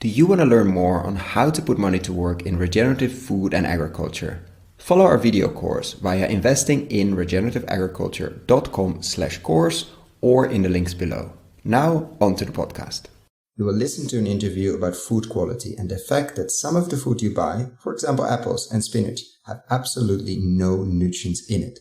Do you want to learn more on how to put money to work in regenerative food and agriculture? Follow our video course via investinginregenerativeagriculture.com/course or in the links below. Now, on to the podcast. You will listen to an interview about food quality and the fact that some of the food you buy, for example apples and spinach, have absolutely no nutrients in it.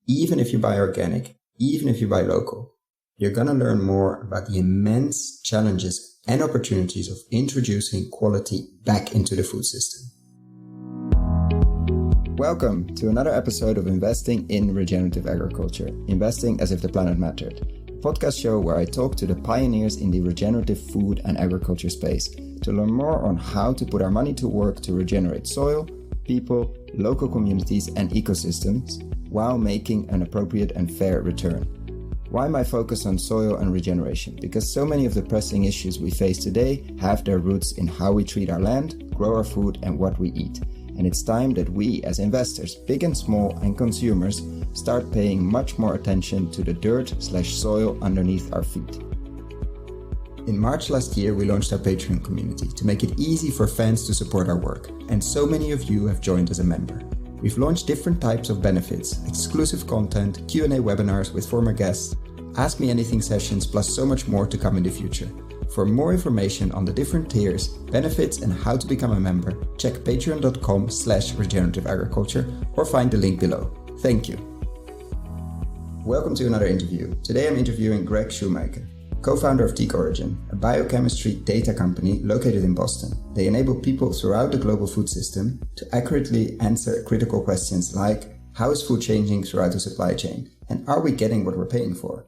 Even if you buy organic, even if you buy local. You're going to learn more about the immense challenges and opportunities of introducing quality back into the food system. Welcome to another episode of Investing in Regenerative Agriculture, Investing as if the planet mattered, a podcast show where I talk to the pioneers in the regenerative food and agriculture space to learn more on how to put our money to work to regenerate soil, people, local communities and ecosystems while making an appropriate and fair return. Why my focus on soil and regeneration? Because so many of the pressing issues we face today have their roots in how we treat our land, grow our food and what we eat. And it's time that we as investors, big and small, and consumers start paying much more attention to the dirt/soil underneath our feet. In March last year, we launched our Patreon community to make it easy for fans to support our work. And so many of you have joined as a member. We've launched different types of benefits, exclusive content, Q&A webinars with former guests, Ask Me Anything sessions, plus so much more to come in the future. For more information on the different tiers, benefits and how to become a member, check patreon.com/regenerativeagriculture or find the link below. Thank you. Welcome to another interview. Today I'm interviewing Greg Shewmaker, co-founder of TeakOrigin, a biochemistry data company located in Boston. They enable people throughout the global food system to accurately answer critical questions like, how is food changing throughout the supply chain? And are we getting what we're paying for?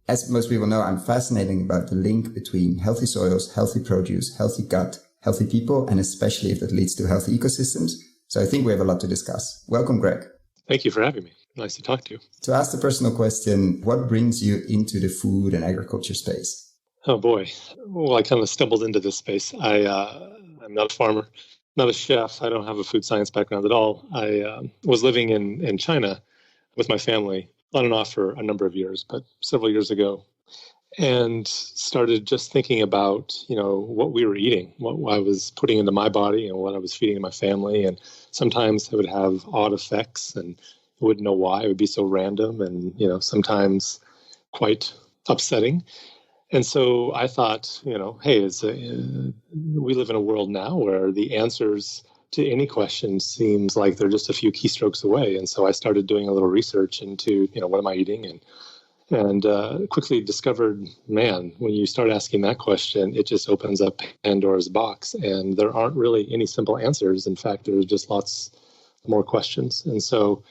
As most people know, I'm fascinated about the link between healthy soils, healthy produce, healthy gut, healthy people, and especially if that leads to healthy ecosystems. So I think we have a lot to discuss. Welcome, Greg. Thank you for having me. Nice to talk to you. To ask the personal question, what brings you into the food and agriculture space? Oh boy. Well, I kind of stumbled into this space. I'm not a farmer, not a chef. I don't have a food science background at all. I was living in China with my family on and off for a number of years, but several years ago, and started just thinking about, what we were eating, what I was putting into my body and what I was feeding to my family. And sometimes it would have odd effects and I wouldn't know why. It would be so random and, sometimes quite upsetting. And so I thought, hey, we live in a world now where the answers to any question seems like they're just a few keystrokes away. And so I started doing a little research into, what am I eating? And quickly discovered, man, when you start asking that question, it just opens up Pandora's box. And there aren't really any simple answers. In fact, there's just lots more questions. And so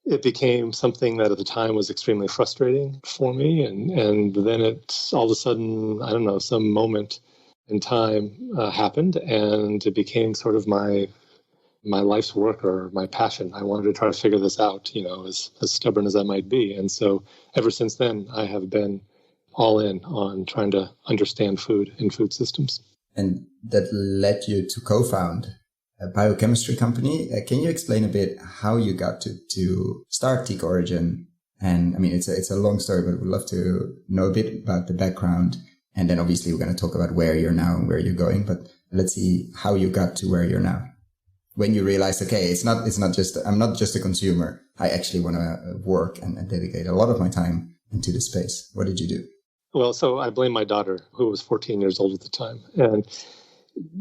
it became something that at the time was extremely frustrating for me. And then it all of a sudden, I don't know, some moment in time happened and it became sort of my life's work or my passion. I wanted to try to figure this out, as stubborn as I might be. And so ever since then, I have been all in on trying to understand food and food systems. And that led you to co-found a biochemistry company. Can you explain a bit how you got to start TeakOrigin? And I mean, it's a long story, but we'd love to know a bit about the background. And then obviously we're going to talk about where you're now and where you're going, but let's see how you got to where you're now. When you realized, okay, I'm not just a consumer. I actually want to work and dedicate a lot of my time into this space. What did you do? Well, so I blame my daughter, who was 14 years old at the time. And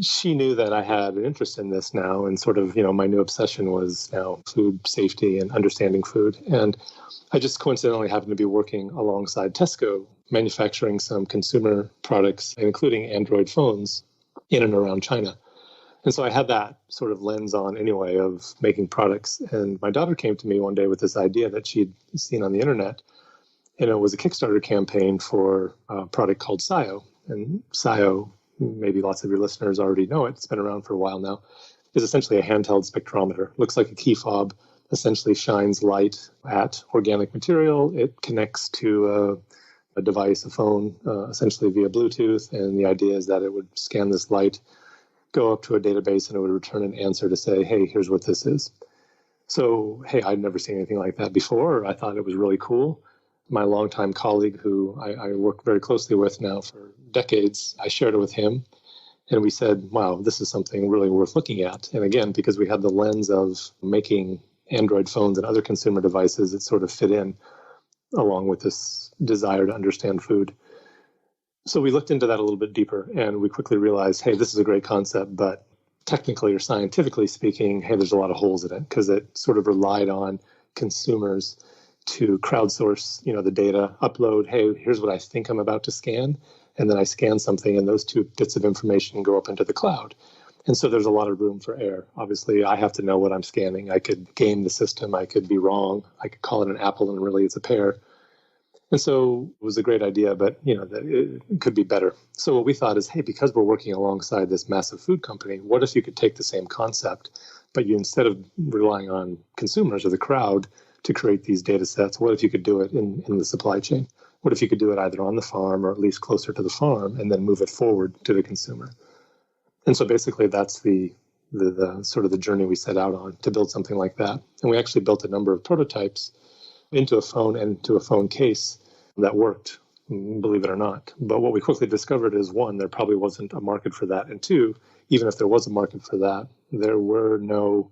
she knew that I had an interest in this now. And sort of, my new obsession was now food safety and understanding food. And I just coincidentally happened to be working alongside Tesco, manufacturing some consumer products, including Android phones in and around China. And so I had that sort of lens on anyway of making products. And my daughter came to me one day with this idea that she'd seen on the internet. And it was a Kickstarter campaign for a product called Seijen. And Seijen, maybe lots of your listeners already know it, it's been around for a while now, is essentially a handheld spectrometer. Looks like a key fob, essentially shines light at organic material. It connects to a device, a phone, essentially via Bluetooth. And the idea is that it would scan this light, go up to a database, and it would return an answer to say, hey, here's what this is. So, hey, I'd never seen anything like that before. I thought it was really cool. My longtime colleague, who I work very closely with now for decades, I shared it with him. And we said, wow, this is something really worth looking at. And again, because we had the lens of making Android phones and other consumer devices, it sort of fit in along with this desire to understand food. So we looked into that a little bit deeper, and we quickly realized, hey, this is a great concept, but technically or scientifically speaking, hey, there's a lot of holes in it, because it sort of relied on consumers to crowdsource, the data, upload, hey, here's what I think I'm about to scan, and then I scan something, and those two bits of information go up into the cloud. And so there's a lot of room for error. Obviously, I have to know what I'm scanning. I could game the system. I could be wrong. I could call it an apple, and really it's a pear. And so it was a great idea, but that it could be better. So what we thought is, hey, because we're working alongside this massive food company, what if you could take the same concept, but you, instead of relying on consumers or the crowd to create these data sets, what if you could do it in the supply chain? What if you could do it either on the farm or at least closer to the farm, and then move it forward to the consumer? And so basically that's the sort of the journey we set out on, to build something like that. And we actually built a number of prototypes into a phone and to a phone case that worked, believe it or not. But what we quickly discovered is, one, there probably wasn't a market for that. And two, even if there was a market for that, there were no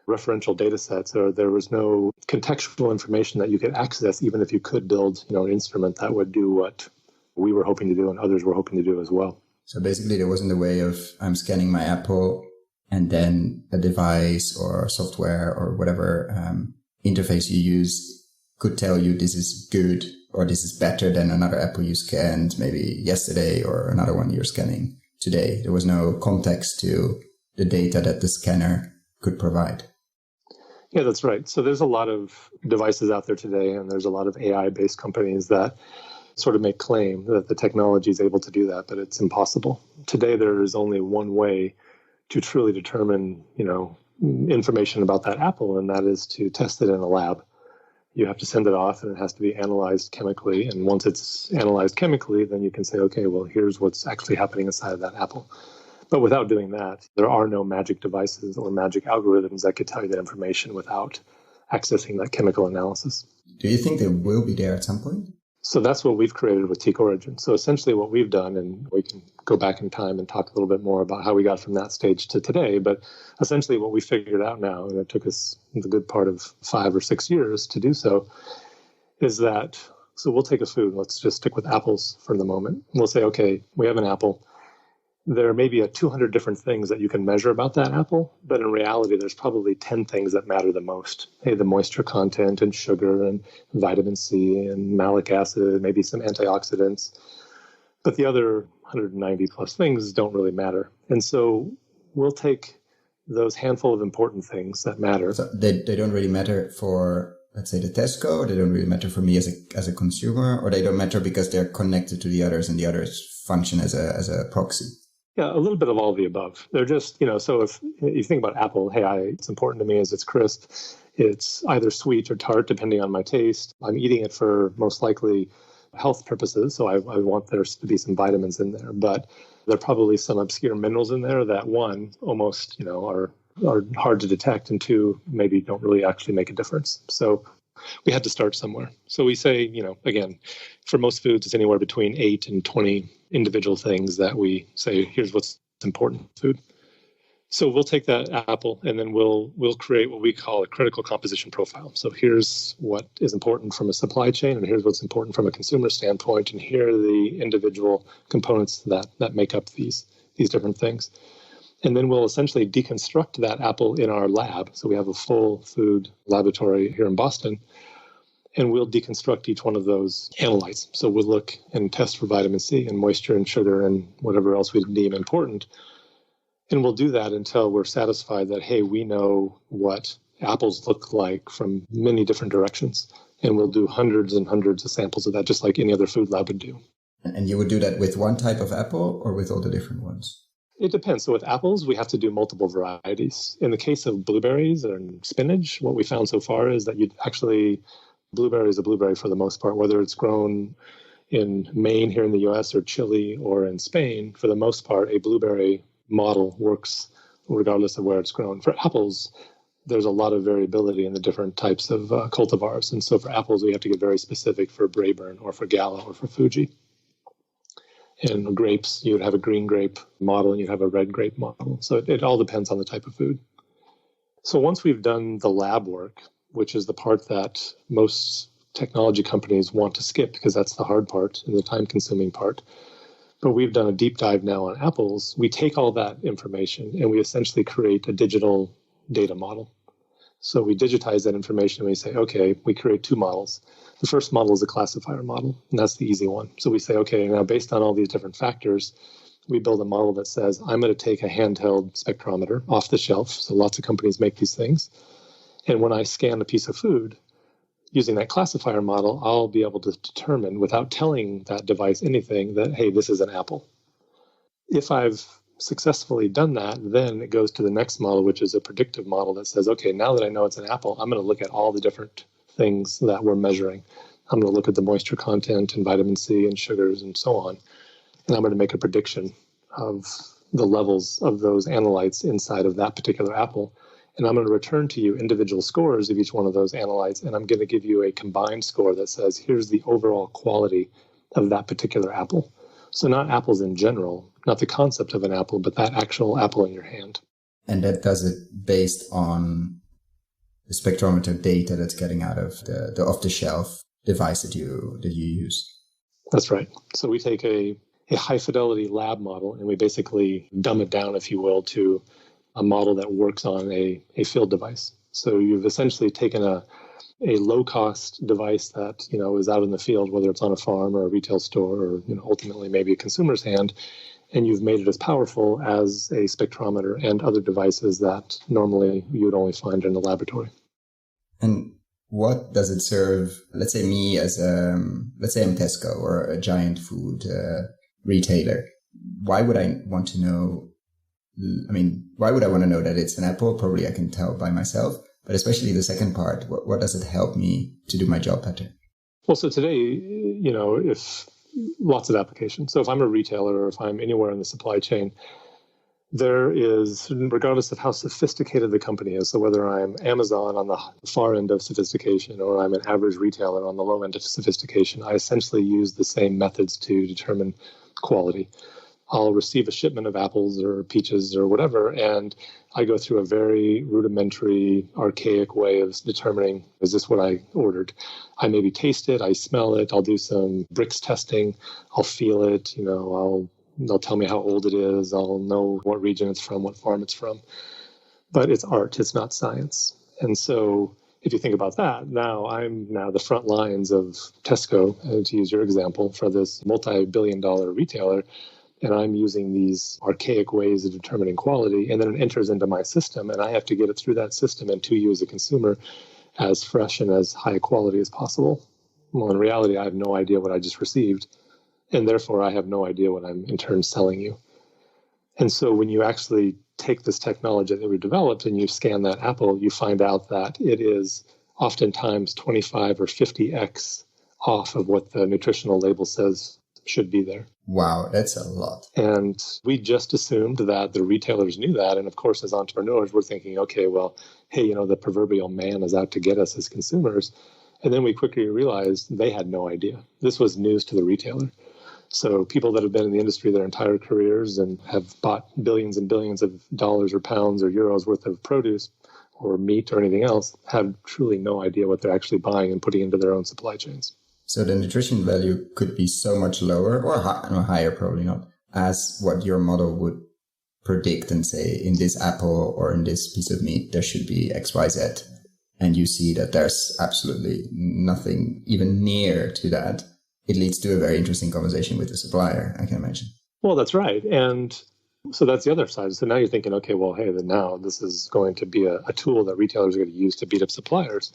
referential data sets, or there was no contextual information that you could access, even if you could build an instrument that would do what we were hoping to do and others were hoping to do as well. So basically there wasn't a way of I'm scanning my apple and then a device or software or whatever interface you use could tell you this is good or this is better than another apple you scanned maybe yesterday or another one you're scanning today. There was no context to the data that the scanner could provide. Yeah, that's right. So there's a lot of devices out there today, and there's a lot of AI-based companies that sort of make claim that the technology is able to do that, but it's impossible. Today, there is only one way to truly determine, information about that apple, and that is to test it in a lab. You have to send it off, and it has to be analyzed chemically. And once it's analyzed chemically, then you can say, okay, well, here's what's actually happening inside of that apple. But without doing that, there are no magic devices or magic algorithms that could tell you that information without accessing that chemical analysis. Do you think they will be there at some point? So that's what we've created with TeakOrigin. So essentially what we've done, and we can go back in time and talk a little bit more about how we got from that stage to today, but essentially what we figured out now, and it took us the good part of 5 or 6 years to do so, is that, so we'll take a food, let's just stick with apples for the moment. We'll say, okay, we have an apple. There may be 200 different things that you can measure about that apple, but in reality, there's probably 10 things that matter the most. Hey, the moisture content and sugar and vitamin C and malic acid, maybe some antioxidants. But the other 190 plus things don't really matter. And so we'll take those handful of important things that matter. So they don't really matter for, let's say, the Tesco, or they don't really matter for me as a consumer, or they don't matter because they're connected to the others and the others function as a proxy. Yeah, a little bit of all of the above. They're just, so if you think about apple, hey, it's important to me as it's crisp. It's either sweet or tart, depending on my taste. I'm eating it for most likely health purposes, so I want there to be some vitamins in there. But there are probably some obscure minerals in there that, one, almost, are hard to detect, and two, maybe don't really actually make a difference. So we had to start somewhere. So we say, again, for most foods, it's anywhere between 8 and 20 individual things that we say, here's what's important in food. So we'll take that apple and then we'll create what we call a critical composition profile. So here's what is important from a supply chain, and here's what's important from a consumer standpoint, and here are the individual components that make up these different things. And then we'll essentially deconstruct that apple in our lab. So we have a full food laboratory here in Boston, and we'll deconstruct each one of those analytes. So we'll look and test for vitamin C and moisture and sugar and whatever else we deem important. And we'll do that until we're satisfied that, hey, we know what apples look like from many different directions. And we'll do hundreds and hundreds of samples of that, just like any other food lab would do. And you would do that with one type of apple or with all the different ones? It depends. So with apples, we have to do multiple varieties. In the case of blueberries and spinach, what we found so far is that blueberry is a blueberry for the most part, whether it's grown in Maine here in the US or Chile or in Spain. For the most part, a blueberry model works regardless of where it's grown. For apples, there's a lot of variability in the different types of cultivars. And so for apples, we have to get very specific for Braeburn or for Gala or for Fuji. In grapes, you'd have a green grape model and you'd have a red grape model. So it all depends on the type of food. So once we've done the lab work, which is the part that most technology companies want to skip because that's the hard part and the time-consuming part, but we've done a deep dive now on apples, we take all that information and we essentially create a digital data model. So we digitize that information and we say, okay, we create two models. The first model is a classifier model, and that's the easy one. So we say, okay, now based on all these different factors, we build a model that says, I'm going to take a handheld spectrometer off the shelf. So lots of companies make these things. And when I scan a piece of food, using that classifier model, I'll be able to determine without telling that device anything that, hey, this is an apple. If I've successfully done that, then it goes to the next model, which is a predictive model that says, okay, now that I know it's an apple, I'm going to look at all the different things that we're measuring. I'm going to look at the moisture content and vitamin C and sugars and so on. And I'm going to make a prediction of the levels of those analytes inside of that particular apple. And I'm going to return to you individual scores of each one of those analytes. And I'm going to give you a combined score that says, here's the overall quality of that particular apple. So not apples in general, not the concept of an apple, but that actual apple in your hand. And that does it based on the spectrometer data that's getting out of the off-the-shelf device that you use. That's right. So we take a high-fidelity lab model and we basically dumb it down, if you will, to a model that works on a field device. So you've essentially taken a low-cost device that, is out in the field, whether it's on a farm or a retail store or, ultimately maybe a consumer's hand, and you've made it as powerful as a spectrometer and other devices that normally you would only find in the laboratory. And what does it serve, let's say me as let's say I'm Tesco or a giant food retailer? Why would I want to know? Why would I want to know that it's an apple? Probably I can tell by myself, but especially the second part, what does it help me to do my job better? Well, so today, if lots of applications. So if I'm a retailer or if I'm anywhere in the supply chain, there is, regardless of how sophisticated the company is, so whether I'm Amazon on the far end of sophistication or I'm an average retailer on the low end of sophistication, I essentially use the same methods to determine quality. I'll receive a shipment of apples or peaches or whatever, and I go through a very rudimentary, archaic way of determining, is this what I ordered? I maybe taste it, I smell it, I'll do some bricks testing, I'll feel it, they'll tell me how old it is, I'll know what region it's from, what farm it's from. But it's art, it's not science. And so if you think about that, I'm the front lines of Tesco, to use your example, for this multi-billion-dollar retailer, and I'm using these archaic ways of determining quality, and then it enters into my system, and I have to get it through that system and to you as a consumer as fresh and as high quality as possible. Well, in reality, I have no idea what I just received, and therefore I have no idea what I'm in turn selling you. And so when you actually take this technology that we developed and you scan that apple, you find out that it is oftentimes 25 or 50x off of what the nutritional label says should be there. Wow, that's a lot. And we just assumed that the retailers knew that. And of course, as entrepreneurs, we're thinking, okay, well, hey, the proverbial man is out to get us as consumers. And then we quickly realized they had no idea. This was news to the retailer. So people that have been in the industry their entire careers and have bought billions and billions of dollars or pounds or euros worth of produce or meat or anything else have truly no idea what they're actually buying and putting into their own supply chains. So the nutrition value could be so much lower or higher, probably not, as what your model would predict and say, in this apple or in this piece of meat, there should be X, Y, Z. And you see that there's absolutely nothing even near to that. It leads to a very interesting conversation with the supplier, I can imagine. Well, that's right. And so that's the other side. So now you're thinking, okay, well, hey, then now this is going to be a tool that retailers are going to use to beat up suppliers.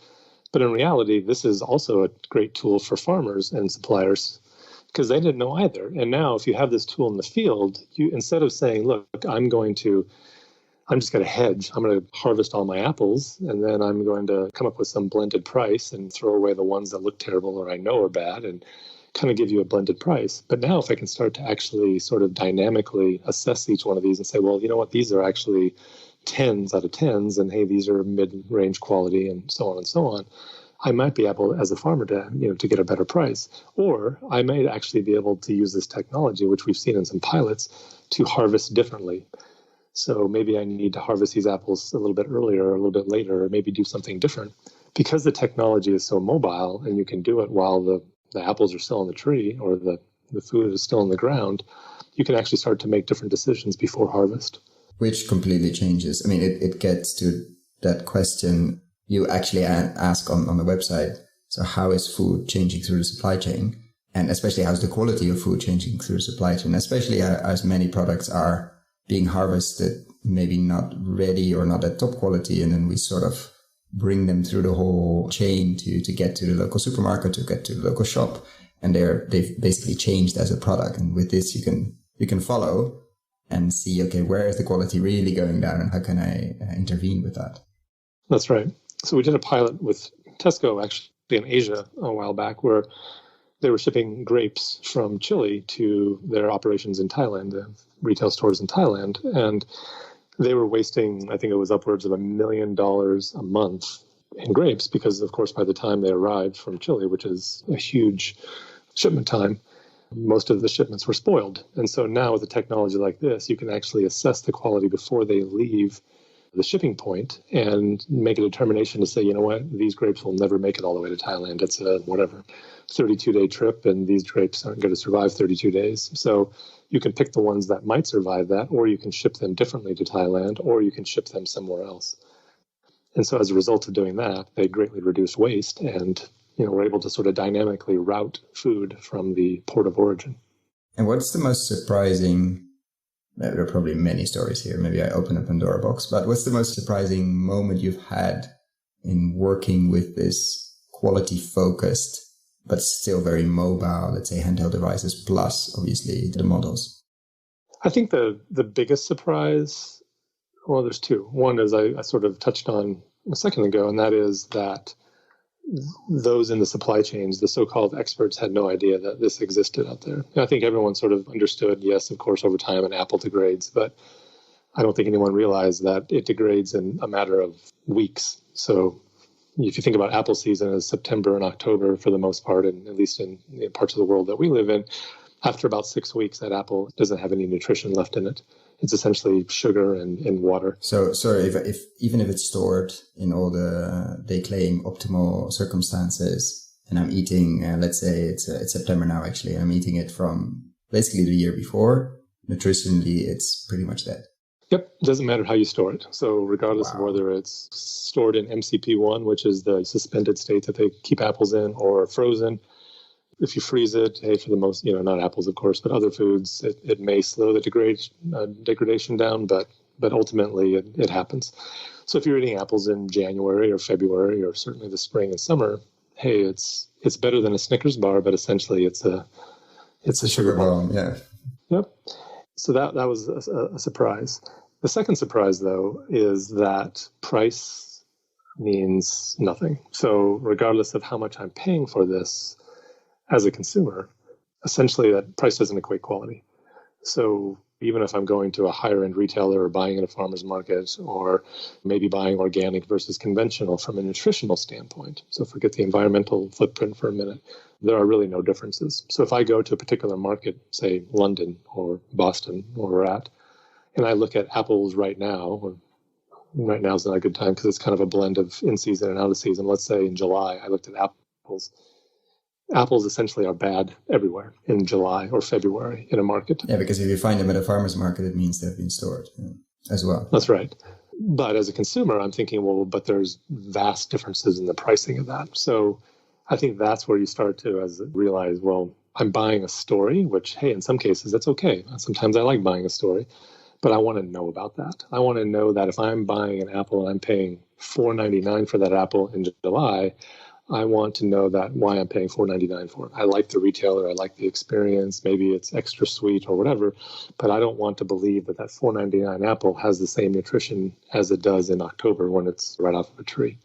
But in reality, this is also a great tool for farmers and suppliers because they didn't know either. And now if you have this tool in the field, you, instead of saying, look, I'm just going to hedge. I'm going to harvest all my apples, and then I'm going to come up with some blended price and throw away the ones that look terrible or I know are bad and kind of give you a blended price. But now if I can start to actually sort of dynamically assess each one of these and say, well, you know what, these are actually 10s out of 10s, and hey, these are mid-range quality and so on, I might be able, as a farmer, to get a better price. Or I might actually be able to use this technology, which we've seen in some pilots, to harvest differently. So maybe I need to harvest these apples a little bit earlier, or a little bit later, or maybe do something different. Because the technology is so mobile and you can do it while the apples are still on the tree or the food is still in the ground, you can actually start to make different decisions before harvest. Which completely changes. I mean, it gets to that question you actually ask on the website. So how is food changing through the supply chain? And especially how's the quality of food changing through the supply chain? Especially as many products are being harvested, maybe not ready or not at top quality. And then we sort of bring them through the whole chain to get to the local supermarket, to get to the local shop. And they've basically changed as a product. And with this, you can follow and see, okay, where is the quality really going down and how can I intervene with that? That's right. So we did a pilot with Tesco actually in Asia a while back where they were shipping grapes from Chile to their operations in Thailand, the retail stores in Thailand. And they were wasting, I think it was upwards of $1 million a month in grapes because, of course, by the time they arrived from Chile, which is a huge shipment time, most of the shipments were spoiled. And so now with a technology like this, you can actually assess the quality before they leave the shipping point and make a determination to say, you know what, these grapes will never make it all the way to Thailand. It's a 32-day trip, and these grapes aren't going to survive 32 days. So you can pick the ones that might survive that, or you can ship them differently to Thailand, or you can ship them somewhere else. And so as a result of doing that, they greatly reduced waste and we're able to sort of dynamically route food from the port of origin. And what's the most surprising, there are probably many stories here, maybe I open a Pandora box, but what's the most surprising moment you've had in working with this quality-focused, but still very mobile, let's say handheld devices, plus obviously the models? I think the biggest surprise, well, there's two. One is I sort of touched on a second ago, and that is that those in the supply chains, the so-called experts, had no idea that this existed out there. I think everyone sort of understood, yes, of course, over time an apple degrades, but I don't think anyone realized that it degrades in a matter of weeks. So if you think about apple season as September and October for the most part, and at least in the parts of the world that we live in, after about 6 weeks, that apple doesn't have any nutrition left in it. It's essentially sugar and water. So if even if it's stored in all they claim optimal circumstances, and I'm eating, let's say it's September now actually, I'm eating it from basically the year before, nutritionally it's pretty much dead. Yep, it doesn't matter how you store it. So regardless of whether it's stored in MCP1, which is the suspended state that they keep apples in, or frozen, if you freeze it, hey, for the most, not apples, of course, but other foods, it may slow the degradation down, but ultimately it happens. So if you're eating apples in January or February, or certainly the spring and summer, hey, it's better than a Snickers bar, but essentially it's a sugar bomb. Yeah. Yep. So that was a surprise. The second surprise, though, is that price means nothing. So regardless of how much I'm paying for this, as a consumer, essentially that price doesn't equate quality. So even if I'm going to a higher end retailer or buying at a farmer's market, or maybe buying organic versus conventional from a nutritional standpoint, so forget the environmental footprint for a minute, there are really no differences. So if I go to a particular market, say London or Boston, where we're at, and I look at apples right now, or right now is not a good time because it's kind of a blend of in season and out of season. Let's say in July, I looked at apples. Apples essentially are bad everywhere in July or February in a market. Yeah, because if you find them at a farmer's market, it means they've been stored as well. That's right. But as a consumer, I'm thinking, well, but there's vast differences in the pricing of that. So I think that's where you start to realize, well, I'm buying a story, which, hey, in some cases, that's okay. Sometimes I like buying a story, but I want to know about that. I want to know that if I'm buying an apple and I'm paying $4.99 for that apple in July, I want to know that why I'm paying $4.99 for it. I like the retailer. I like the experience. Maybe it's extra sweet or whatever, but I don't want to believe that $4.99 apple has the same nutrition as it does in October when it's right off of a tree.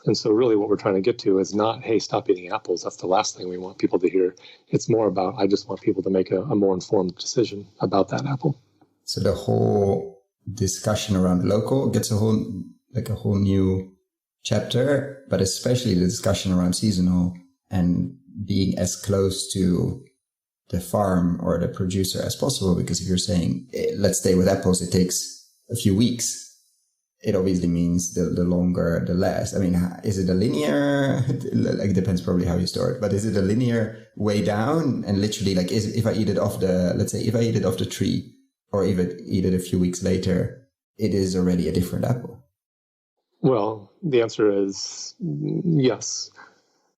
And so really what we're trying to get to is not, hey, stop eating apples. That's the last thing we want people to hear. It's more about, I just want people to make a more informed decision about that apple. So the whole discussion around local gets a whole new chapter, but especially the discussion around seasonal and being as close to the farm or the producer as possible. Because if you're saying, let's stay with apples, it takes a few weeks, it obviously means the longer, the less. I mean, is it a linear, like it depends probably how you store it, but is it a linear way down? And literally like, if I eat it off let's say if I eat it off the tree or if I eat it a few weeks later, it is already a different apple? Well, the answer is yes.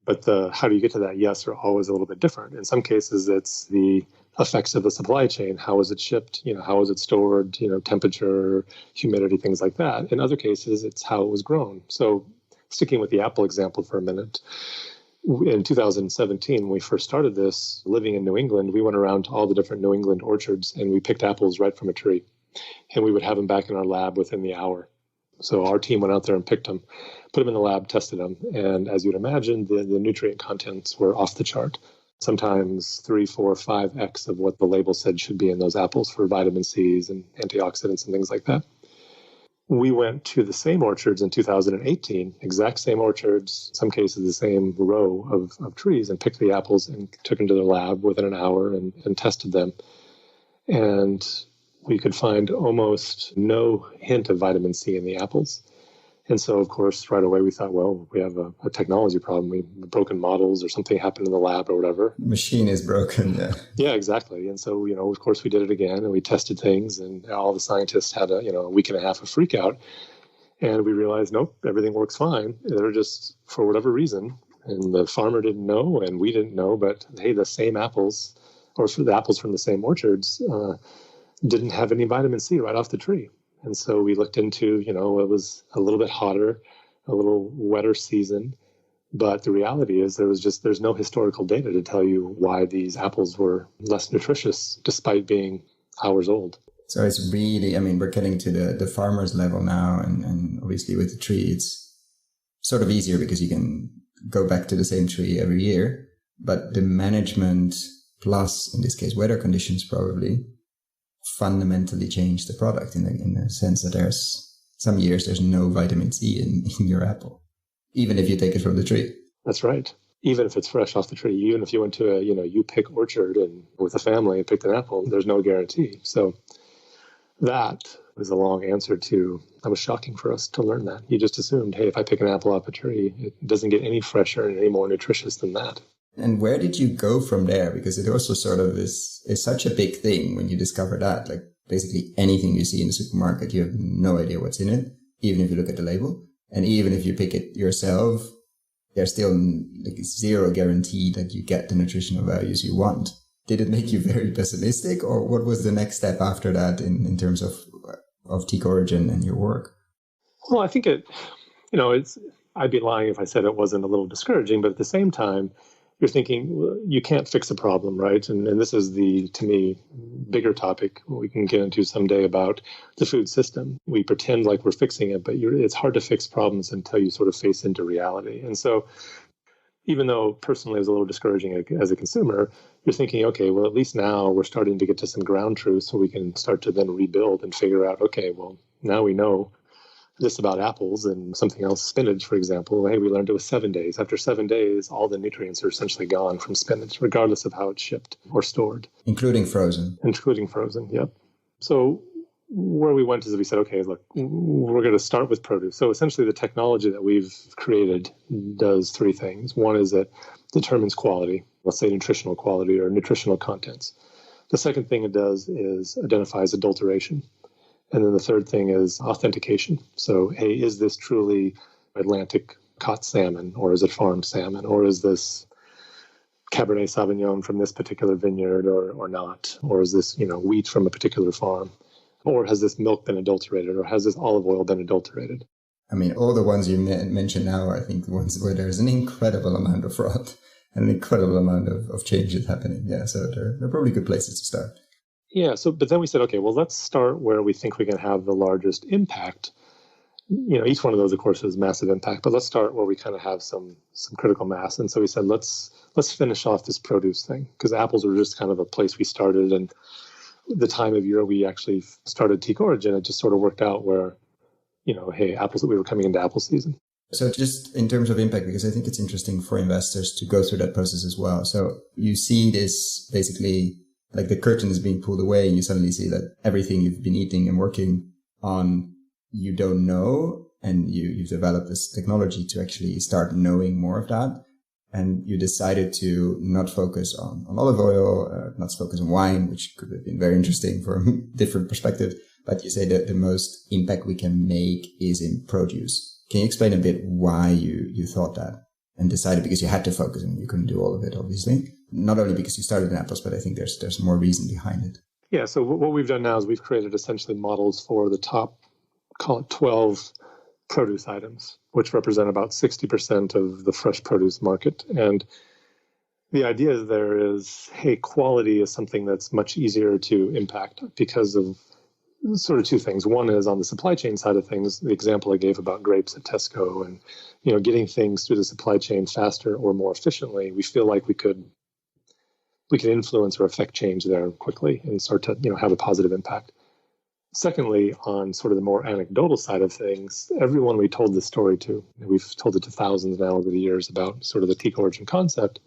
But how do you get to that yes are always a little bit different. In some cases, it's the effects of the supply chain. How is it shipped? How is it stored? Temperature, humidity, things like that. In other cases, it's how it was grown. So sticking with the apple example for a minute, in 2017, when we first started this, living in New England, we went around to all the different New England orchards and we picked apples right from a tree. And we would have them back in our lab within the hour. So our team went out there and picked them, put them in the lab, tested them. And as you'd imagine, the nutrient contents were off the chart. Sometimes 3, 4, 5x of what the label said should be in those apples for vitamin C's and antioxidants and things like that. We went to the same orchards in 2018, exact same orchards, in some cases the same row of trees, and picked the apples and took them to the lab within an hour and tested them. And we could find almost no hint of vitamin C in the apples. And so, of course, right away we thought, well, we have a technology problem. We've broken models or something happened in the lab or whatever. Machine is broken, yeah. Yeah, exactly. And so, of course, we did it again and we tested things and all the scientists had a week and a half of freak out. And we realized, nope, everything works fine. They're just, for whatever reason, and the farmer didn't know and we didn't know, but hey, the same apples, or for the apples from the same orchards, didn't have any vitamin C right off the tree. And so we looked into, it was a little bit hotter, a little wetter season. But the reality is there's no historical data to tell you why these apples were less nutritious despite being hours old. So it's really, we're getting to the farmer's level now. And obviously with the tree, it's sort of easier because you can go back to the same tree every year. But the management plus, in this case, weather conditions probably fundamentally change the product in the sense that there's some years there's no vitamin C in your apple, even if you take it from the tree. That's right. Even if it's fresh off the tree, even if you went to you pick orchard and with a family and picked an apple, there's no guarantee. So that was a long answer to, that was shocking for us to learn that. You just assumed, hey, if I pick an apple off a tree, it doesn't get any fresher and any more nutritious than that. And where did you go from there? Because it also sort of is such a big thing when you discover that, like basically anything you see in the supermarket, you have no idea what's in it, even if you look at the label. And even if you pick it yourself, there's still like zero guarantee that you get the nutritional values you want. Did it make you very pessimistic, or what was the next step after that in terms of TeakOrigin and your work? Well, I think I'd be lying if I said it wasn't a little discouraging, but at the same time, you're thinking, well, you can't fix a problem, right? And this is to me, bigger topic we can get into someday about the food system. We pretend like we're fixing it, but it's hard to fix problems until you sort of face into reality. And so even though personally it was a little discouraging as a consumer, you're thinking, okay, well, at least now we're starting to get to some ground truth so we can start to then rebuild and figure out, okay, well, now we know this about apples and something else, spinach, for example. Hey, we learned it was 7 days. After 7 days, all the nutrients are essentially gone from spinach, regardless of how it's shipped or stored. Including frozen. Including frozen, yep. So where we went is we said, okay, look, we're going to start with produce. So essentially the technology that we've created does three things. One is it determines quality, let's say nutritional quality or nutritional contents. The second thing it does is identifies adulteration. And then the third thing is authentication. So, hey, is this truly Atlantic caught salmon, or is it farmed salmon, or is this Cabernet Sauvignon from this particular vineyard or not? Or is this, wheat from a particular farm? Or has this milk been adulterated, or has this olive oil been adulterated? All the ones you mentioned now, I think the ones where there's an incredible amount of fraud and an incredible amount of changes happening. Yeah, so they're probably good places to start. Yeah. But then we said, okay, well, let's start where we think we can have the largest impact. Each one of those, of course, is massive impact, but let's start where we kind of have some critical mass. And so we said, let's finish off this produce thing, because apples were just kind of a place we started. And the time of year we actually started TeakOrigin, it just sort of worked out where, hey, we were coming into apple season. So just in terms of impact, because I think it's interesting for investors to go through that process as well. So you see this basically like the curtain is being pulled away and you suddenly see that everything you've been eating and working on, you don't know. And you've developed this technology to actually start knowing more of that. And you decided to not focus on olive oil, not focus on wine, which could have been very interesting from a different perspective. But you say that the most impact we can make is in produce. Can you explain a bit why you thought that and decided, because you had to focus and you couldn't do all of it, obviously, not only because you started in apples, but I think there's more reason behind it. Yeah. So what we've done now is we've created essentially models for the top, call it 12 produce items, which represent about 60% of the fresh produce market. And the idea there is, hey, quality is something that's much easier to impact because of sort of two things. One is on the supply chain side of things, the example I gave about grapes at Tesco and, getting things through the supply chain faster or more efficiently. We feel like we could influence or affect change there quickly and start to, have a positive impact. Secondly, on sort of the more anecdotal side of things, everyone we told this story to, we've told it to thousands now over the years about sort of the TeakOrigin concept.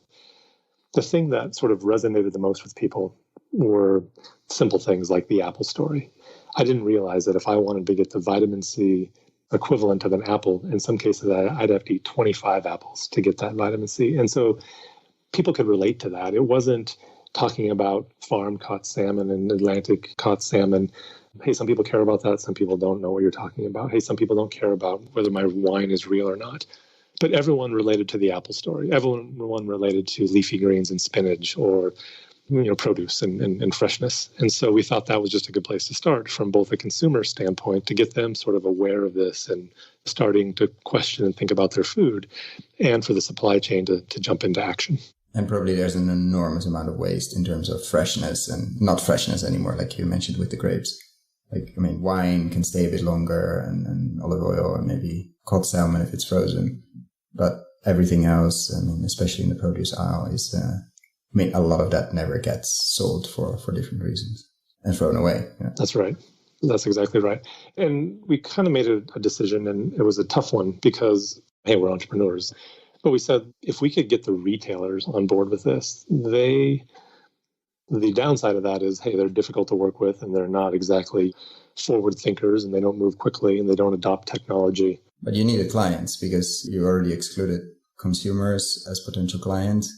The thing that sort of resonated the most with people were simple things like the apple story. I didn't realize that if I wanted to get the vitamin C equivalent of an apple, in some cases I'd have to eat 25 apples to get that vitamin C. And so people could relate to that. It wasn't talking about farm-caught salmon and Atlantic-caught salmon. Hey, some people care about that. Some people don't know what you're talking about. Hey, some people don't care about whether my wine is real or not. But everyone related to the apple story. Everyone related to leafy greens and spinach or produce and freshness. And so we thought that was just a good place to start from both a consumer standpoint to get them sort of aware of this and starting to question and think about their food, and for the supply chain to jump into action. And probably there's an enormous amount of waste in terms of freshness and not freshness anymore, like you mentioned with the grapes. Wine can stay a bit longer and olive oil and maybe cod salmon if it's frozen. But everything else, especially in the produce aisle, is, a lot of that never gets sold for different reasons and thrown away. Yeah. That's right. That's exactly right. And we kind of made a decision, and it was a tough one because, hey, we're entrepreneurs. But we said if we could get the retailers on board with this, the downside of that is, hey, they're difficult to work with and they're not exactly forward thinkers and they don't move quickly and they don't adopt technology. But you needed clients because you already excluded consumers as potential clients.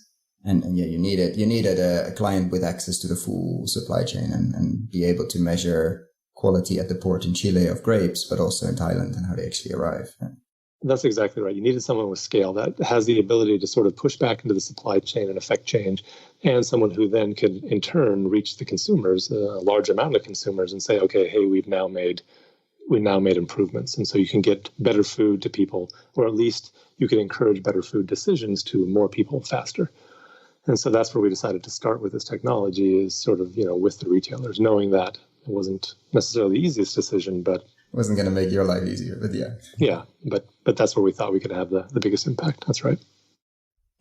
And yeah, you needed a client with access to the full supply chain and be able to measure quality at the port in Chile of grapes, but also in Thailand and how they actually arrive. Yeah. That's exactly right. You needed someone with scale that has the ability to sort of push back into the supply chain and affect change, and someone who then could in turn reach the consumers, a large amount of consumers, and say, okay, hey, we now made improvements. And so you can get better food to people, or at least you can encourage better food decisions to more people faster. And so that's where we decided to start with this technology, is sort of, with the retailers, knowing that it wasn't necessarily the easiest decision, but it wasn't going to make your life easier, but yeah. Yeah, but that's where we thought we could have the biggest impact. That's right.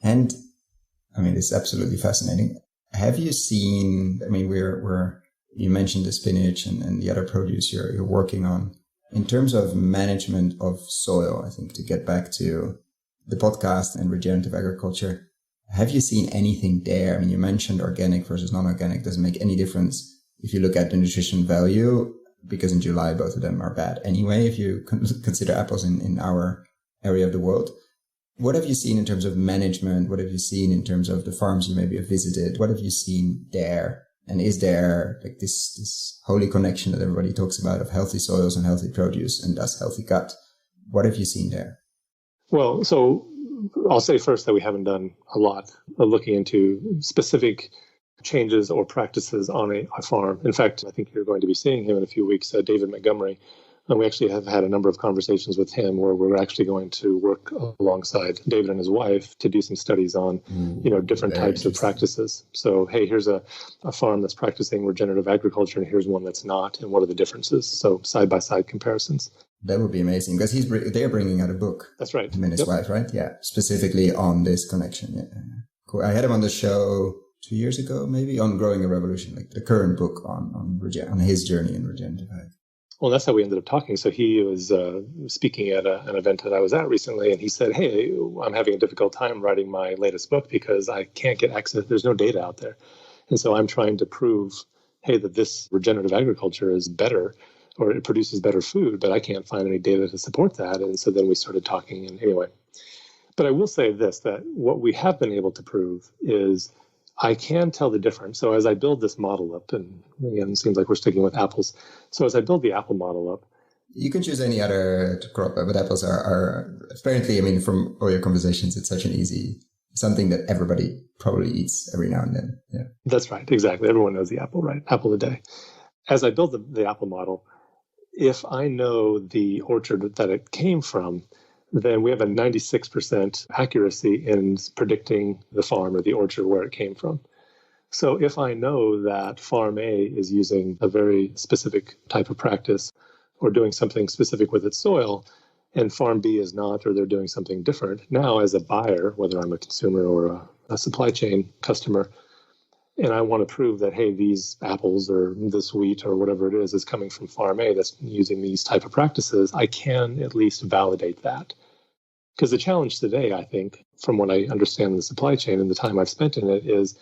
And it's absolutely fascinating. Have you seen, you mentioned the spinach and the other produce you're working on. In terms of management of soil, I think to get back to the podcast and regenerative agriculture, have you seen anything there? You mentioned organic versus non-organic doesn't make any difference if you look at the nutrition value, because in July, both of them are bad anyway, if you consider apples in our area of the world. What have you seen in terms of management? What have you seen in terms of the farms you maybe have visited? What have you seen there? And is there like this holy connection that everybody talks about of healthy soils and healthy produce and thus healthy gut? What have you seen there? Well, so I'll say first that we haven't done a lot of looking into specific changes or practices on a farm. In fact, I think you're going to be seeing him in a few weeks, David Montgomery. And we actually have had a number of conversations with him where we're actually going to work alongside David and his wife to do some studies on, different types of practices. So, hey, here's a farm that's practicing regenerative agriculture and here's one that's not. And what are the differences? So side-by-side comparisons. That would be amazing because they're bringing out a book. That's right. Him and his wife, right? Yeah. Specifically on this connection. Yeah. Cool. I had him on the show 2 years ago, maybe, on Growing a Revolution, like the current book on his journey in regenerative ag. Well, that's how we ended up talking. So he was speaking at an event that I was at recently, and he said, hey, I'm having a difficult time writing my latest book because I can't get access. There's no data out there. And so I'm trying to prove, hey, that this regenerative agriculture is better, or it produces better food, but I can't find any data to support that. And so then we started talking. And anyway, but I will say this, that what we have been able to prove is I can tell the difference. So as I build this model up, and again, it seems like we're sticking with apples. So as I build the apple model up, you can choose any other crop, but apples are apparently, I mean, from all your conversations, it's such an easy, something that everybody probably eats every now and then. Yeah, that's right. Exactly. Everyone knows the apple, right? Apple a day. As I build the apple model, if I know the orchard that it came from, then we have a 96% accuracy in predicting the farm or the orchard where it came from. So if I know that farm A is using a very specific type of practice or doing something specific with its soil, and farm B is not, or they're doing something different, now as a buyer, whether I'm a consumer or a supply chain customer, and I want to prove that, hey, these apples or this wheat or whatever it is coming from farm A that's using these type of practices, I can at least validate that. Because the challenge today, I think, from what I understand the supply chain and the time I've spent in it, is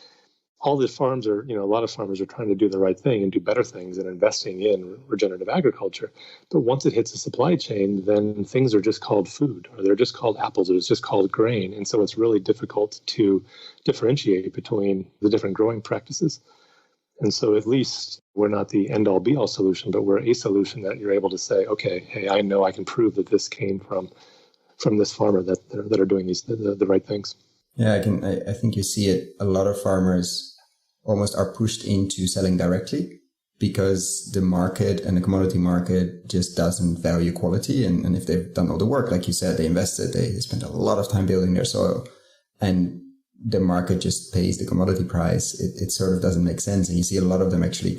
all the farms are, a lot of farmers are trying to do the right thing and do better things and investing in regenerative agriculture. But once it hits the supply chain, then things are just called food, or they're just called apples, or it's just called grain. And so it's really difficult to differentiate between the different growing practices. And so at least we're not the end-all be-all solution, but we're a solution that you're able to say, okay, hey, I know I can prove that this came from this farmer that are doing the right things. Yeah, I think you see it. A lot of farmers almost are pushed into selling directly because the market and the commodity market just doesn't value quality. And if they've done all the work, like you said, they invested, they spent a lot of time building their soil, and the market just pays the commodity price, it sort of doesn't make sense. And you see a lot of them actually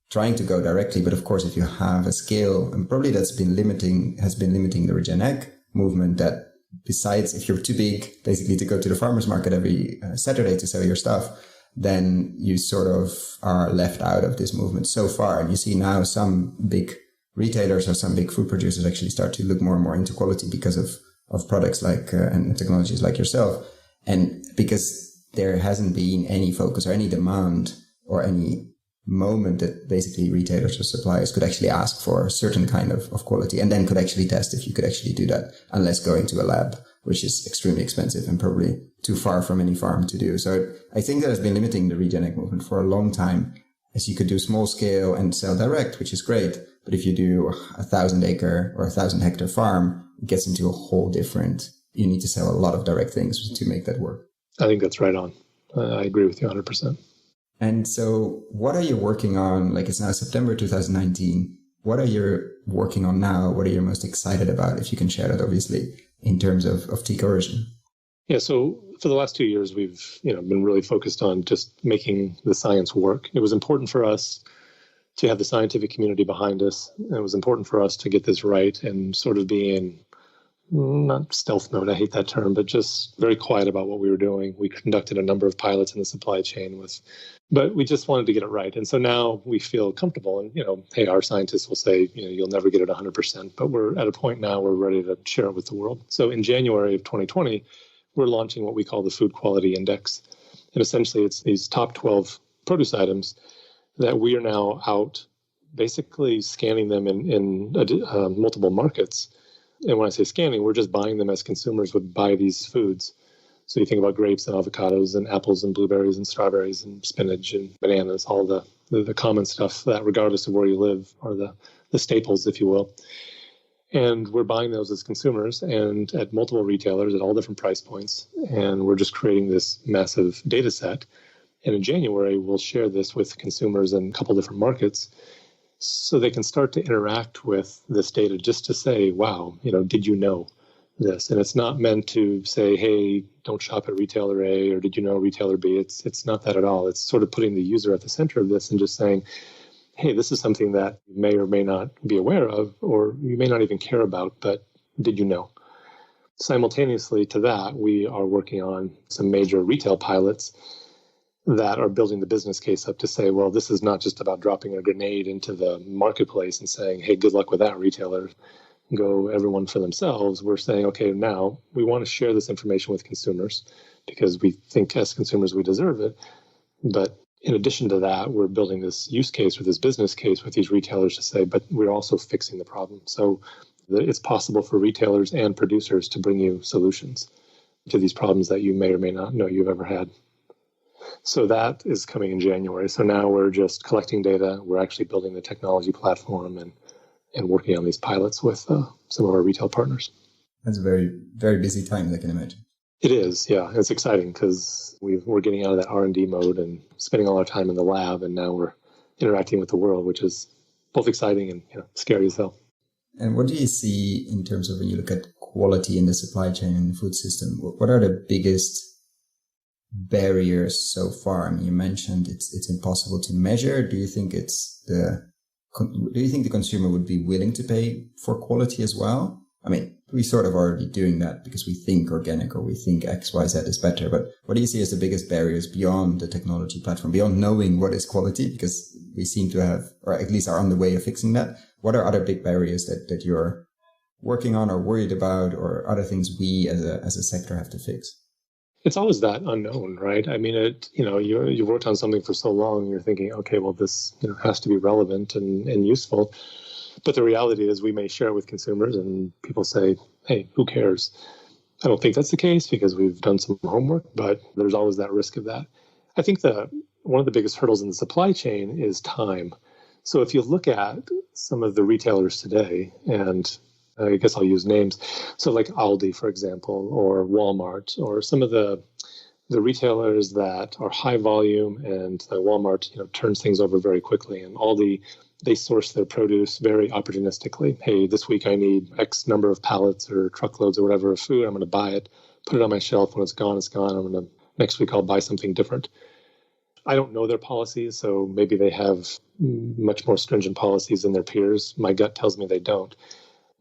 trying to go directly. But of course, if you have a scale, and probably has been limiting the Regen Ag movement, that besides, if you're too big, basically, to go to the farmer's market every Saturday to sell your stuff, then you sort of are left out of this movement so far. And you see now some big retailers or some big food producers actually start to look more and more into quality because of products like and technologies like yourself. And because there hasn't been any focus or any demand or any moment that basically retailers or suppliers could actually ask for a certain kind of quality, and then could actually test if you could actually do that, unless going to a lab, which is extremely expensive and probably too far from any farm to do. So I think that has been limiting the Regen Ag movement for a long time, as you could do small scale and sell direct, which is great. But if you do 1,000 acre or 1,000 hectare farm, it gets into a whole different, you need to sell a lot of direct things to make that work. I think that's right on. I agree with you 100%. And so what are you working on? Like, it's now September 2019. What are you working on now? What are you most excited about? If you can share that, obviously, in terms of TeakOrigin. Yeah, so for the last 2 years, we've been really focused on just making the science work. It was important for us to have the scientific community behind us. And it was important for us to get this right and sort of be in, not stealth mode, I hate that term, but just very quiet about what we were doing. We conducted a number of pilots in the supply chain but we just wanted to get it right. And so now we feel comfortable, and, hey, our scientists will say, you'll never get it 100%, but we're at a point now where we're ready to share it with the world. So in January of 2020, we're launching what we call the Food Quality Index. And essentially it's these top 12 produce items that we are now out basically scanning them in multiple markets. And when I say scanning, we're just buying them as consumers would buy these foods. So you think about grapes and avocados and apples and blueberries and strawberries and spinach and bananas, all the common stuff that regardless of where you live are the staples, if you will. And we're buying those as consumers and at multiple retailers at all different price points. And we're just creating this massive data set. And in January, we'll share this with consumers in a couple different markets so they can start to interact with this data just to say, wow, did you know this? And it's not meant to say, hey, don't shop at retailer A, or did you know retailer B? It's not that at all. It's sort of putting the user at the center of this and just saying, hey, this is something that you may or may not be aware of, or you may not even care about, but did you know? Simultaneously to that, we are working on some major retail pilots that are building the business case up to say, well, this is not just about dropping a grenade into the marketplace and saying, hey, good luck with that, retailer. Go everyone for themselves. We're saying, okay, now we want to share this information with consumers because we think as consumers we deserve it. But in addition to that, we're building this use case or this business case with these retailers to say, but we're also fixing the problem. So it's possible for retailers and producers to bring you solutions to these problems that you may or may not know you've ever had. So that is coming in January. So now we're just collecting data. We're actually building the technology platform and working on these pilots with some of our retail partners. That's a very, very busy time, I can imagine. It is, yeah. It's exciting because we're getting out of that R&D mode and spending all our time in the lab, and now we're interacting with the world, which is both exciting and scary as hell. And what do you see in terms of when you look at quality in the supply chain and the food system? What are the biggest barriers so far? I mean, you mentioned it's impossible to measure. Do you think the consumer would be willing to pay for quality as well? I mean, we sort of already doing that because we think organic or we think X, Y, Z is better. But what do you see as the biggest barriers beyond the technology platform, beyond knowing what is quality? Because we seem to have, or at least are on the way of fixing that. What are other big barriers that you're working on or worried about, or other things we as a sector have to fix? It's always that unknown, right? I mean, you worked on something for so long, you're thinking, okay, well, this has to be relevant and useful. But the reality is we may share it with consumers and people say, hey, who cares? I don't think that's the case because we've done some homework, but there's always that risk of that. I think one of the biggest hurdles in the supply chain is time. So if you look at some of the retailers today, and I guess I'll use names, so like Aldi, for example, or Walmart, or some of the retailers that are high volume, and Walmart turns things over very quickly, and Aldi, they source their produce very opportunistically. Hey, this week I need X number of pallets or truckloads or whatever of food. I'm going to buy it, put it on my shelf. When it's gone, it's gone. Next week I'll buy something different. I don't know their policies, so maybe they have much more stringent policies than their peers. My gut tells me they don't.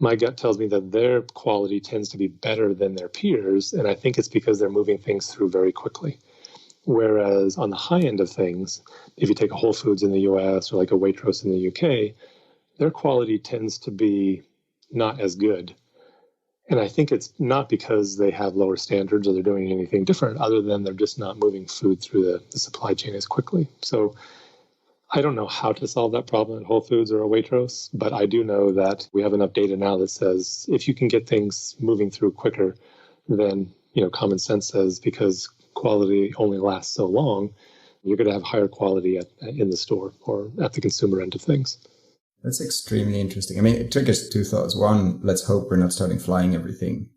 My gut tells me that their quality tends to be better than their peers, and I think it's because they're moving things through very quickly. Whereas on the high end of things, if you take a Whole Foods in the US or like a Waitrose in the UK, their quality tends to be not as good. And I think it's not because they have lower standards or they're doing anything different, other than they're just not moving food through the supply chain as quickly. So I don't know how to solve that problem at Whole Foods or a Waitrose, but I do know that we have enough data now that says if you can get things moving through quicker, then common sense says because quality only lasts so long, you're going to have higher quality in the store or at the consumer end of things. That's extremely interesting. I mean, it triggers two thoughts. One, let's hope we're not starting flying everything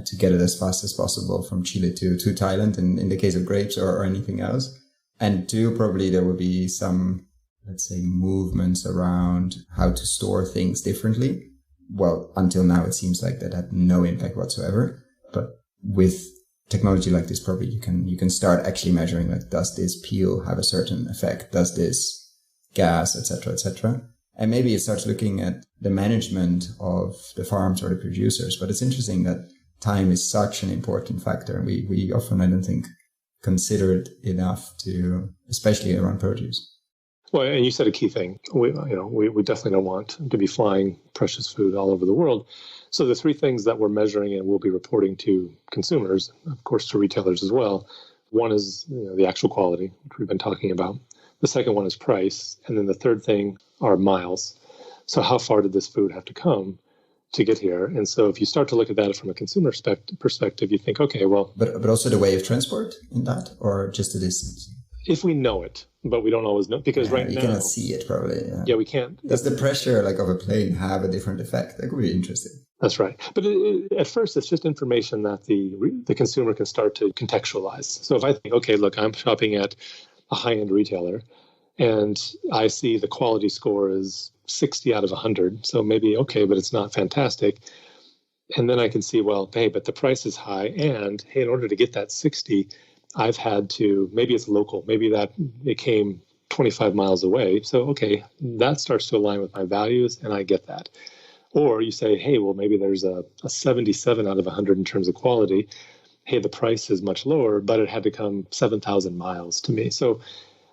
to get it as fast as possible from Chile to Thailand in the case of grapes or anything else. And two, probably there will be some, let's say, movements around how to store things differently. Well, until now, it seems like that had no impact whatsoever. But with technology like this, probably you can start actually measuring, like, does this peel have a certain effect? Does this gas, etc., etc.? And maybe it starts looking at the management of the farms or the producers. But it's interesting that time is such an important factor. And we often, I don't think, consider it enough especially around produce. Well, and you said a key thing. We definitely don't want to be flying precious food all over the world. So the three things that we're measuring and we'll be reporting to consumers, of course, to retailers as well. One is the actual quality, which we've been talking about. The second one is price. And then the third thing are miles. So how far did this food have to come to get here? And so if you start to look at that from a consumer perspective, you think, okay, well... But also the way of transport in that, or just the distance? If we know it, but we don't always know, because right now... You cannot see it, probably. Yeah, we can't. Does the pressure of a plane have a different effect? That could be interesting. That's right. But at first, it's just information that the consumer can start to contextualize. So if I think, okay, look, I'm shopping at a high-end retailer, and I see the quality score is 60 out of 100, so maybe, okay, but it's not fantastic. And then I can see, well, hey, but the price is high, and hey, in order to get that 60, I've had to, maybe it's local, maybe that it came 25 miles away. So, okay, that starts to align with my values, and I get that. Or you say, hey, well, maybe there's a 77 out of 100 in terms of quality, hey, the price is much lower, but it had to come 7,000 miles to me. So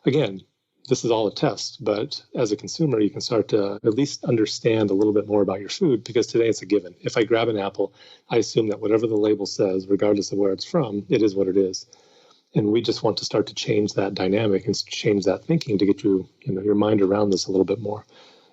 again, this is all a test, but as a consumer, you can start to at least understand a little bit more about your food, because today it's a given. If I grab an apple, I assume that whatever the label says, regardless of where it's from, it is what it is. And we just want to start to change that dynamic and change that thinking to get your mind around this a little bit more.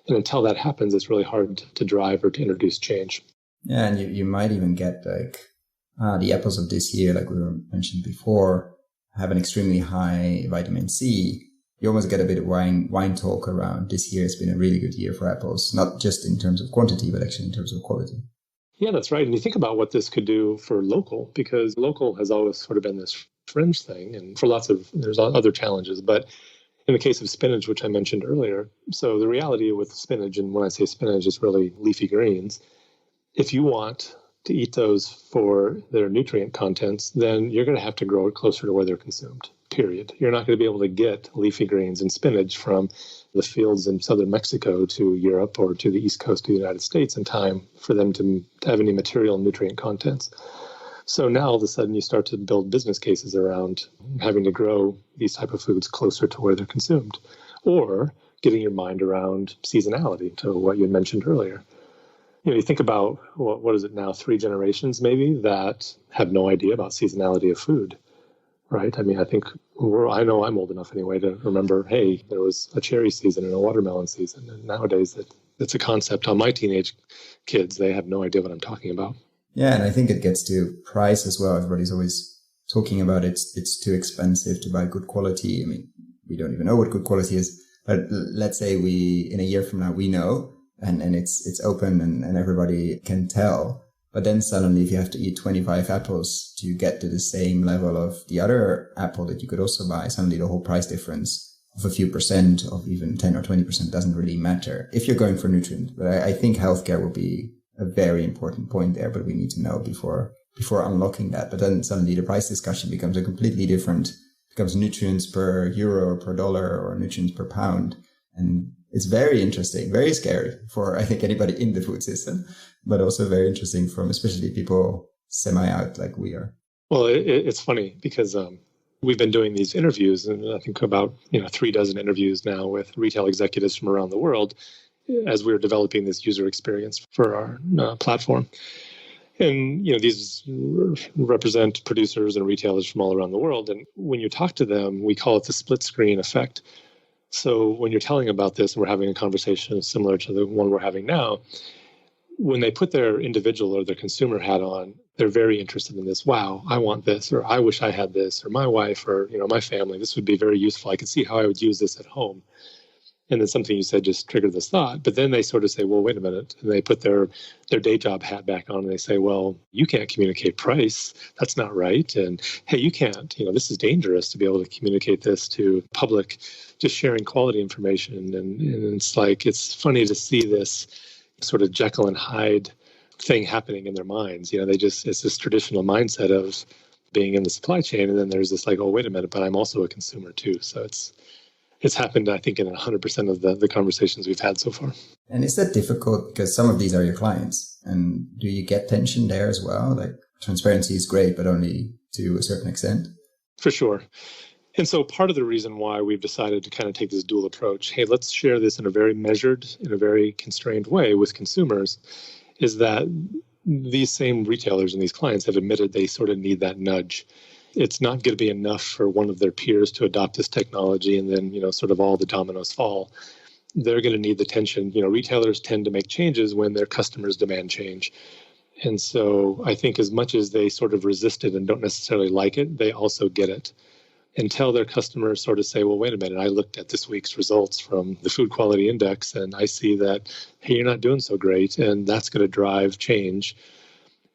And until that happens, it's really hard to drive or to introduce change. Yeah, and you might even get the apples of this year, like we mentioned before, have an extremely high vitamin C. You almost get a bit of wine talk around this year. It's been a really good year for apples, not just in terms of quantity, but actually in terms of quality. Yeah, that's right. And you think about what this could do for local, because local has always sort of been this fringe thing, and for there's other challenges. But in the case of spinach, which I mentioned earlier, so the reality with spinach, and when I say spinach, it's really leafy greens. If you want to eat those for their nutrient contents, then you're going to have to grow it closer to where they're consumed, period. You're not going to be able to get leafy greens and spinach from the fields in southern Mexico to Europe or to the east coast of the United States in time for them to have any material nutrient contents. So now all of a sudden you start to build business cases around having to grow these type of foods closer to where they're consumed, or getting your mind around seasonality, to what you had mentioned earlier. You think about, what is it now, 3 generations maybe that have no idea about seasonality of food, right? I mean, I know I'm old enough anyway to remember, hey, there was a cherry season and a watermelon season. And nowadays it's a concept on my teenage kids. They have no idea what I'm talking about. Yeah, and I think it gets to price as well. Everybody's always talking about it's too expensive to buy good quality. I mean, we don't even know what good quality is, but let's say in a year from now, we know, and it's open and everybody can tell. But then suddenly if you have to eat 25 apples to get to the same level of the other apple that you could also buy, suddenly the whole price difference of a few percent, of even 10 or 20% doesn't really matter if you're going for nutrient. But I think healthcare will be a very important point there, but we need to know before unlocking that. But then suddenly the price discussion becomes becomes nutrients per euro or per dollar, or nutrients per pound. And it's very interesting, very scary for, I think, anybody in the food system, but also very interesting from especially people semi-out like we are. Well, it's funny because we've been doing these interviews, and I think about 36 interviews now with retail executives from around the world as we were developing this user experience for our platform. And these represent producers and retailers from all around the world. And when you talk to them, we call it the split screen effect. So when you're telling about this and we're having a conversation similar to the one we're having now, when they put their individual or their consumer hat on, they're very interested in this. Wow, I want this, or I wish I had this, or my wife, or my family, this would be very useful. I could see how I would use this at home. And then something you said just triggered this thought. But then they sort of say, well, wait a minute. And they put their day job hat back on and they say, well, you can't communicate price. That's not right. And hey, you can't, this is dangerous to be able to communicate this to public, just sharing quality information. And it's funny to see this sort of Jekyll and Hyde thing happening in their minds. It's this traditional mindset of being in the supply chain. And then there's this oh, wait a minute, but I'm also a consumer too. So it's happened, I think, in 100% of the conversations we've had so far. And is that difficult because some of these are your clients? And do you get tension there as well? Like, transparency is great, but only to a certain extent. For sure. And so part of the reason why we've decided to kind of take this dual approach, hey, let's share this in a very measured, in a very constrained way with consumers, is that these same retailers and these clients have admitted they sort of need that nudge. It's not going to be enough for one of their peers to adopt this technology and then, sort of all the dominoes fall. They're going to need the tension. Retailers tend to make changes when their customers demand change. And so I think as much as they sort of resist it and don't necessarily like it, they also get it. Until their customers sort of say, well, wait a minute, I looked at this week's results from the Food Quality Index and I see that, hey, you're not doing so great. And that's going to drive change.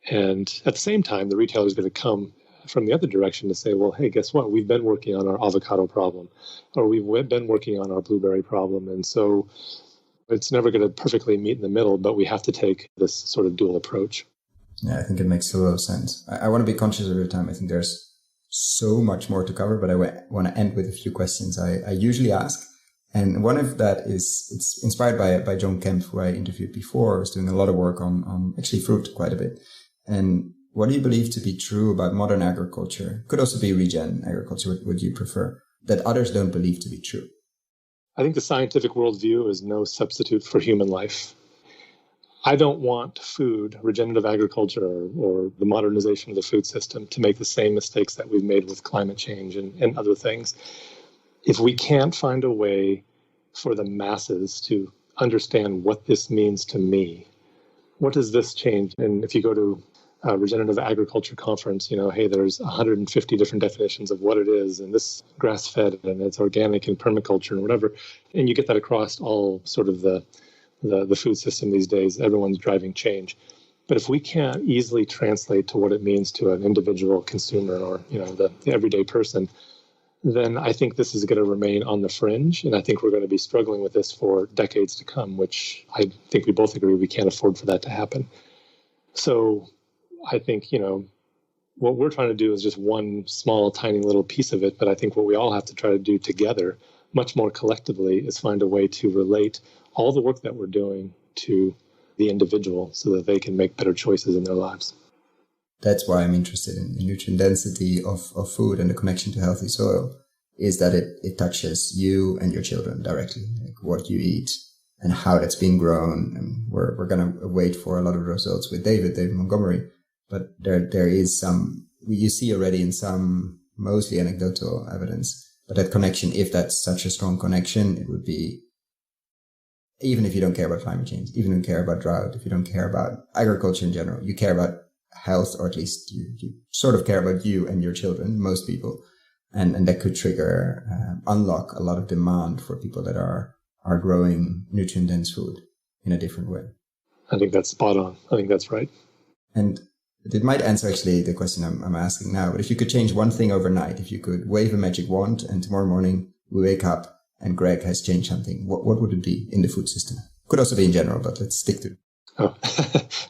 And at the same time, the retailer is going to come from the other direction to say, well, hey, guess what? We've been working on our avocado problem, or we've been working on our blueberry problem. And so it's never going to perfectly meet in the middle, but we have to take this sort of dual approach. Yeah, I think it makes a lot of sense. I want to be conscious of your time. I think there's so much more to cover, but I want to end with a few questions I usually ask. And one of that is, it's inspired by John Kemp, who I interviewed before, who's doing a lot of work on actually fruit quite a bit. And What do you believe to be true about modern agriculture? Could also be regen agriculture. What would you prefer? That others don't believe to be true. I think the scientific worldview is no substitute for human life. I don't want food, regenerative agriculture, or the modernization of the food system to make the same mistakes that we've made with climate change and other things. If we can't find a way for the masses to understand what this means to me, what does this change? And if you go to a regenerative agriculture conference, hey, there's 150 different definitions of what it is, and this grass-fed, and it's organic and permaculture and whatever, and you get that across all sort of the food system these days. Everyone's driving change. But if we can't easily translate to what it means to an individual consumer or the everyday person, then I think this is going to remain on the fringe, and I think we're going to be struggling with this for decades to come, which I think we both agree we can't afford for that to happen. So I think, what we're trying to do is just one small, tiny little piece of it, but I think what we all have to try to do together, much more collectively, is find a way to relate all the work that we're doing to the individual so that they can make better choices in their lives. That's why I'm interested in nutrient density of food and the connection to healthy soil, is that it touches you and your children directly, like what you eat and how that's being grown. And we're going to wait for a lot of results with David Montgomery, but there is some, you see already in some mostly anecdotal evidence, but that connection, if that's such a strong connection, it would be, even if you don't care about climate change, even if you don't care about drought, if you don't care about agriculture in general, you care about health, or at least you sort of care about you and your children, most people. And that could trigger, unlock a lot of demand for people that are growing nutrient-dense food in a different way. I think that's spot on. I think that's right. And it might answer actually the question I'm asking now, but if you could change one thing overnight, if you could wave a magic wand and tomorrow morning we wake up and Greg has changed something, what would it be in the food system? Could also be in general, but let's stick to it. Oh, I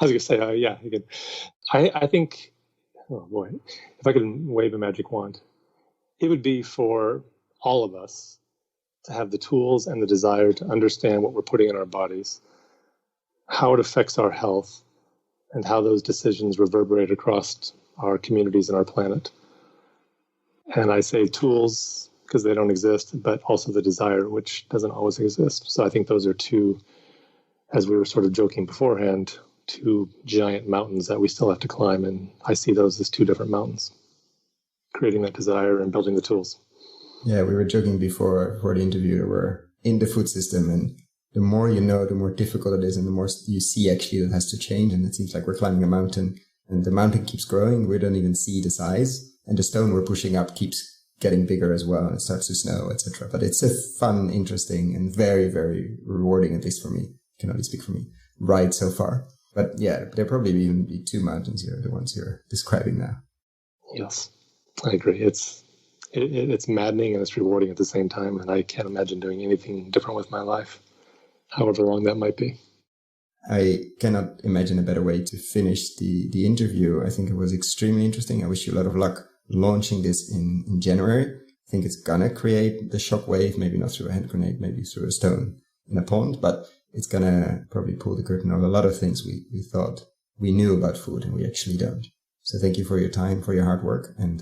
was going to say, yeah, you could. I think, oh boy, if I could wave a magic wand, it would be for all of us to have the tools and the desire to understand what we're putting in our bodies, how it affects our health, and how those decisions reverberate across our communities and our planet. And I say tools because they don't exist, but also the desire, which doesn't always exist. So I think those are two, as we were sort of joking beforehand, two giant mountains that we still have to climb. And I see those as two different mountains, creating that desire and building the tools. Yeah, we were joking before the interview that we're in the food system, and the more you know, the more difficult it is, and the more you see actually that has to change. And it seems like we're climbing a mountain, and the mountain keeps growing. We don't even see the size, and the stone we're pushing up keeps getting bigger as well, and it starts to snow, etc. But it's a fun, interesting, and very, very rewarding, at least for me. I can only speak for me, ride so far. But yeah, there probably even be two mountains here, the ones you're describing now. Yes, I agree. It's maddening and it's rewarding at the same time, and I can't imagine doing anything different with my life, however long that might be. I cannot imagine a better way to finish the interview. I think it was extremely interesting. I wish you a lot of luck launching this in January. I think it's gonna create the shockwave, maybe not through a hand grenade, maybe through a stone in a pond, but it's gonna probably pull the curtain over a lot of things we thought we knew about food and we actually don't. So thank you for your time, for your hard work, and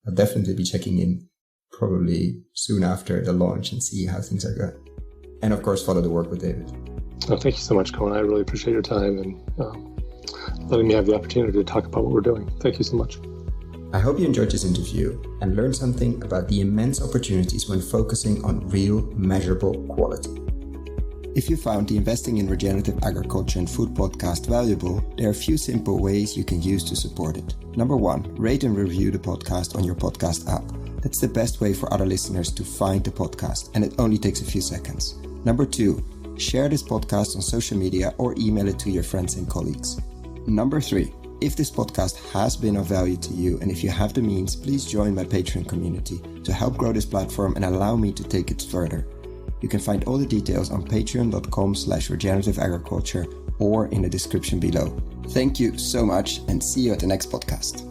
I'll definitely be checking in probably soon after the launch and see how things are going. And of course, follow the work with David. Oh, thank you so much, Koen. I really appreciate your time and letting me have the opportunity to talk about what we're doing. Thank you so much. I hope you enjoyed this interview and learned something about the immense opportunities when focusing on real, measurable quality. If you found the Investing in Regenerative Agriculture and Food podcast valuable, there are a few simple ways you can use to support it. Number 1, rate and review the podcast on your podcast app. That's the best way for other listeners to find the podcast, and it only takes a few seconds. Number 2, share this podcast on social media or email it to your friends and colleagues. Number 3, if this podcast has been of value to you and if you have the means, please join my Patreon community to help grow this platform and allow me to take it further. You can find all the details on patreon.com/regenerative agriculture or in the description below. Thank you so much and see you at the next podcast.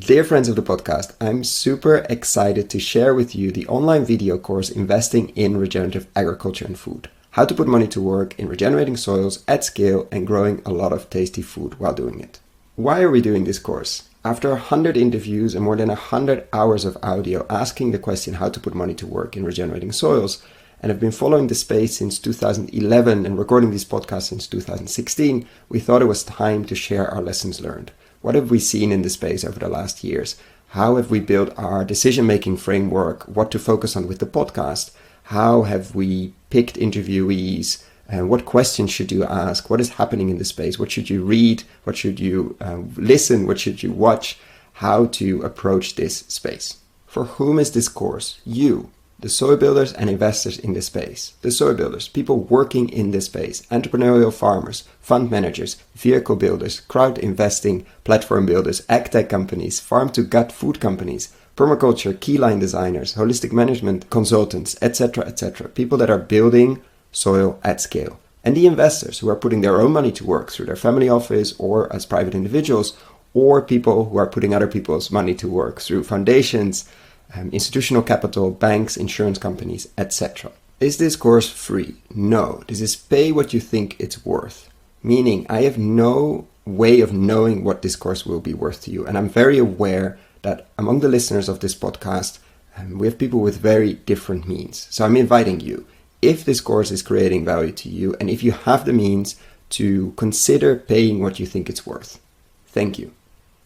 Dear friends of the podcast, I'm super excited to share with you the online video course Investing in Regenerative Agriculture and Food. How to put money to work in regenerating soils at scale and growing a lot of tasty food while doing it. Why are we doing this course? After 100 interviews and more than 100 hours of audio asking the question how to put money to work in regenerating soils, and have been following the space since 2011 and recording these podcasts since 2016, we thought it was time to share our lessons learned. What have we seen in the space over the last years? How have we built our decision-making framework? What to focus on with the podcast? How have we picked interviewees? What questions should you ask? What is happening in the space? What should you read? What should you listen? What should you watch? How to approach this space? For whom is this course? You, the soil builders and investors in this space. The soil builders, people working in this space, entrepreneurial farmers, fund managers, vehicle builders, crowd investing, platform builders, agtech companies, farm-to-gut food companies, permaculture, keyline designers, holistic management consultants, etc., etc. People that are building soil at scale. And the investors who are putting their own money to work through their family office or as private individuals, or people who are putting other people's money to work through foundations, institutional capital, banks, insurance companies, etc. Is this course free? No. This is pay what you think it's worth. Meaning, I have no way of knowing what this course will be worth to you. And I'm very aware that among the listeners of this podcast, we have people with very different means. So I'm inviting you, if this course is creating value to you, and if you have the means, to consider paying what you think it's worth. Thank you.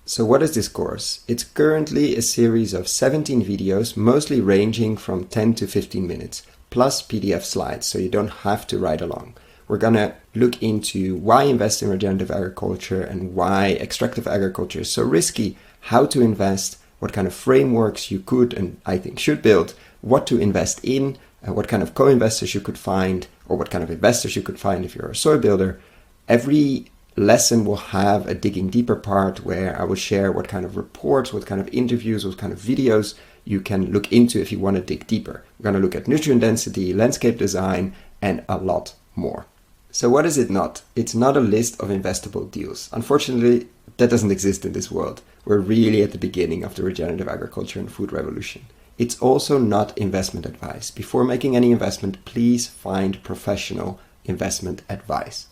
So what is this course? It's currently a series of 17 videos, mostly ranging from 10 to 15 minutes, plus PDF slides, so you don't have to ride along. We're gonna look into why invest in regenerative agriculture and why extractive agriculture is so risky, how to invest, what kind of frameworks you could and I think should build, what to invest in, what kind of co-investors you could find, or what kind of investors you could find if you're a soil builder. Every lesson will have a digging deeper part where I will share what kind of reports, what kind of interviews, what kind of videos you can look into if you want to dig deeper. We're going to look at nutrient density, landscape design, and a lot more. So what is it not? It's not a list of investable deals. Unfortunately, that doesn't exist in this world. We're really at the beginning of the regenerative agriculture and food revolution. It's also not investment advice. Before making any investment, please find professional investment advice.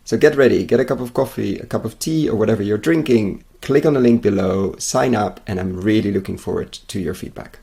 So get ready, get a cup of coffee, a cup of tea, or whatever you're drinking. Click on the link below, sign up, and I'm really looking forward to your feedback.